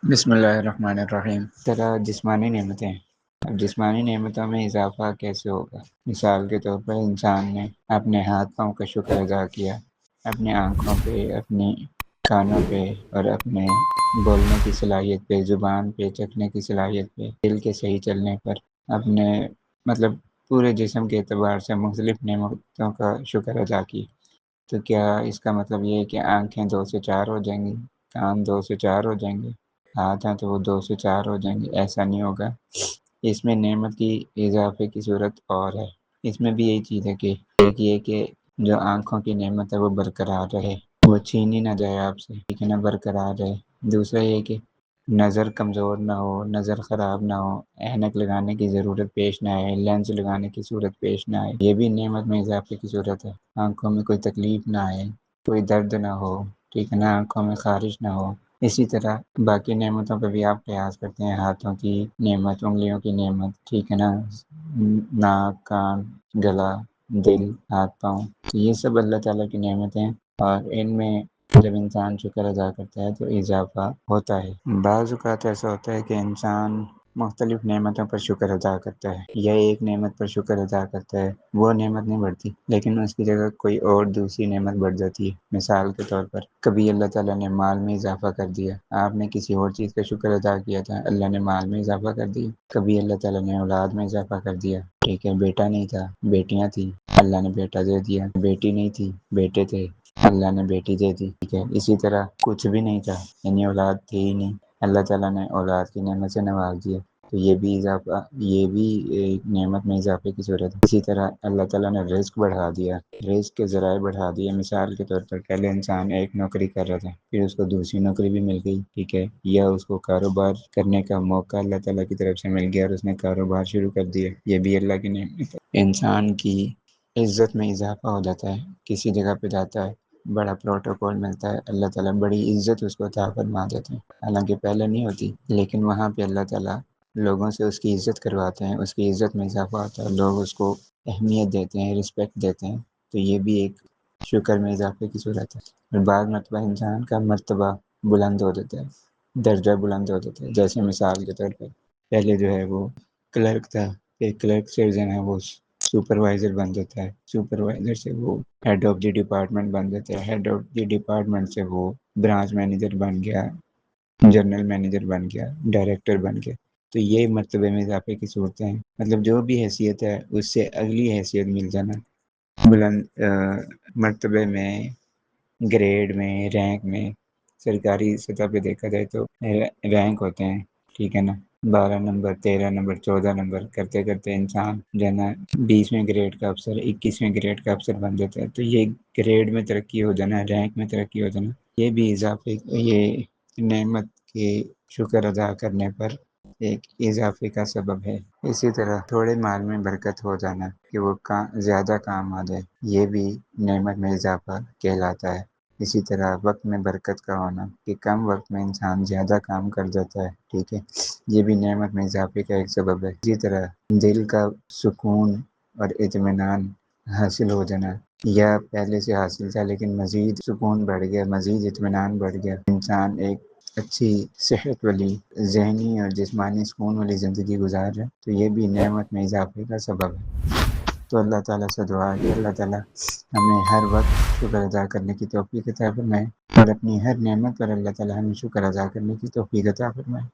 بسم اللہ الرحمن الرحیم۔ طرح جسمانی نعمتیں، اب جسمانی نعمتوں میں اضافہ کیسے ہوگا؟ مثال کے طور پر انسان نے اپنے ہاتھ پاؤں کا شکر ادا کیا، اپنی آنکھوں پہ، اپنے کانوں پہ، اور اپنے بولنے کی صلاحیت پہ، زبان پہ، چکھنے کی صلاحیت پہ، دل کے صحیح چلنے پر، اپنے پورے جسم کے اعتبار سے مختلف نعمتوں کا شکر ادا کی۔ تو کیا اس کا مطلب یہ ہے کہ آنکھیں 2 سے 4 ہو جائیں گی، کان 2 سے 4 ہو جائیں گے، ہاتھ ہیں تو وہ 2 سے 4 ہو جائیں گے؟ ایسا نہیں ہوگا۔ اس میں نعمت کی اضافے کی صورت اور ہے۔ اس میں بھی یہی چیز ہے کہ ایک یہ کہ جو آنکھوں کی نعمت ہے وہ برقرار رہے، وہ چھینی نہ جائے آپ سے، ٹھیک ہے نا، برقرار رہے۔ دوسرا یہ کہ نظر کمزور نہ ہو، نظر خراب نہ ہو، اینک لگانے کی ضرورت پیش نہ آئے، لینس لگانے کی صورت پیش نہ آئے، یہ بھی نعمت میں اضافے کی صورت ہے۔ آنکھوں میں کوئی تکلیف نہ آئے، کوئی درد نہ ہو، ٹھیک ہے نا، آنکھوں میں خارش نہ ہو۔ اسی طرح باقی نعمتوں پہ بھی آپ قیاس کرتے ہیں، ہاتھوں کی نعمت، انگلیوں کی نعمت، ٹھیک ہے نا، ناک، کان، گلا، دل، ہاتھ پاؤں، تو یہ سب اللہ تعالیٰ کی نعمتیں ہیں، اور ان میں جب انسان شکر ادا کرتا ہے تو اضافہ ہوتا ہے۔ بعض اوقات ایسا ہوتا ہے کہ انسان مختلف نعمتوں پر شکر ادا کرتا ہے، یا ایک نعمت پر شکر ادا کرتا ہے، وہ نعمت نہیں بڑھتی، لیکن اس کی جگہ کوئی اور دوسری نعمت بڑھ جاتی ہے۔ مثال کے طور پر کبھی اللہ تعالیٰ نے مال میں اضافہ کر دیا، آپ نے کسی اور چیز کا شکر ادا کیا تھا، اللہ نے مال میں اضافہ کر دیا۔ کبھی اللہ تعالیٰ نے اولاد میں اضافہ کر دیا، ٹھیک ہے، بیٹا نہیں تھا، بیٹیاں تھیں، اللہ نے بیٹا دے دیا، بیٹی نہیں تھی، بیٹے تھے، اللہ نے بیٹی دے دی، ٹھیک ہے۔ اسی طرح کچھ بھی نہیں تھا، یعنی اولاد تھی ہی نہیں، اللہ تعالیٰ نے اولاد کی نعمت سے نواز دیا، تو یہ بھی اضافہ، یہ بھی ایک نعمت میں اضافے کی صورت ہے۔ اسی طرح اللہ تعالیٰ نے رزق بڑھا دیا، رزق کے ذرائع بڑھا دیے۔ مثال کے طور پر پہلے انسان ایک نوکری کر رہا تھا، پھر اس کو دوسری نوکری بھی مل گئی، ٹھیک ہے، یا اس کو کاروبار کرنے کا موقع اللہ تعالیٰ کی طرف سے مل گیا اور اس نے کاروبار شروع کر دیا، یہ بھی اللہ کی نعمت ہے۔ انسان کی عزت میں اضافہ ہو جاتا ہے، کسی جگہ پہ جاتا ہے، بڑا پروٹوکول ملتا ہے، اللہ تعالیٰ بڑی عزت اس کو عطا فرما دیتے ہیں، حالانکہ پہلے نہیں ہوتی، لیکن وہاں پہ اللہ تعالیٰ لوگوں سے اس کی عزت کرواتے ہیں، اس کی عزت میں اضافہ ہوتا ہے، لوگ اس کو اہمیت دیتے ہیں، رسپیکٹ دیتے ہیں، تو یہ بھی ایک شکر میں اضافے کی صورت ہے۔ اور بعض مرتبہ انسان کا مرتبہ بلند ہو جاتا ہے، درجہ بلند ہو جاتا ہے۔ جیسے مثال کے طور پر پہلے جو ہے وہ کلرک تھا، پھر کلرک سے جو ہے وہ سپروائزر بن جاتا ہے، سپروائزر سے وہ ہیڈ آف دی ڈپارٹمنٹ بن جاتا ہے، ہیڈ آف دی ڈپارٹمنٹ سے وہ برانچ مینیجر بن گیا، جنرل مینیجر بن گیا، ڈائریکٹر بن گیا۔ تو یہ مرتبے میں اضافے کی صورتیں ہیں، مطلب جو بھی حیثیت ہے اس سے اگلی حیثیت مل جانا، بلند مرتبے میں، گریڈ میں، رینک میں۔ سرکاری سطح پہ دیکھا جائے تو رینک ہوتے ہیں، ٹھیک ہے نا، 12 نمبر، 13 نمبر، 14 نمبر کرتے کرتے انسان جو ہے نا 20ویں گریڈ کا افسر، 21ویں گریڈ کا افسر بن جاتا ہے۔ تو یہ گریڈ میں ترقی ہو جانا، رینک میں ترقی ہو جانا، یہ بھی اضافے، یہ نعمت کے شکر ادا کرنے پر ایک اضافے کا سبب ہے۔ اسی طرح تھوڑے مال میں برکت ہو جانا کہ وہ زیادہ کام آ جائے، یہ بھی نعمت میں اضافہ کہلاتا ہے۔ اسی طرح وقت میں برکت کا ہونا کہ کم وقت میں انسان زیادہ کام کر جاتا ہے، ٹھیک ہے، یہ بھی نعمت میں اضافے کا ایک سبب ہے۔ اسی طرح دل کا سکون اور اطمینان حاصل ہو جانا، یا پہلے سے حاصل تھا لیکن مزید سکون بڑھ گیا، مزید اطمینان بڑھ گیا، انسان ایک اچھی صحت والی، ذہنی اور جسمانی سکون والی زندگی گزار رہا ہے، تو یہ بھی نعمت میں اضافے کا سبب ہے۔ تو اللہ تعالیٰ سے دعا ہے کہ اللہ تعالیٰ ہمیں ہر وقت شکر ادا کرنے کی توفیق عطا فرمائے، اور اپنی ہر نعمت پر اللہ تعالیٰ ہمیں شکر ادا کرنے کی توفیق عطا فرمائے۔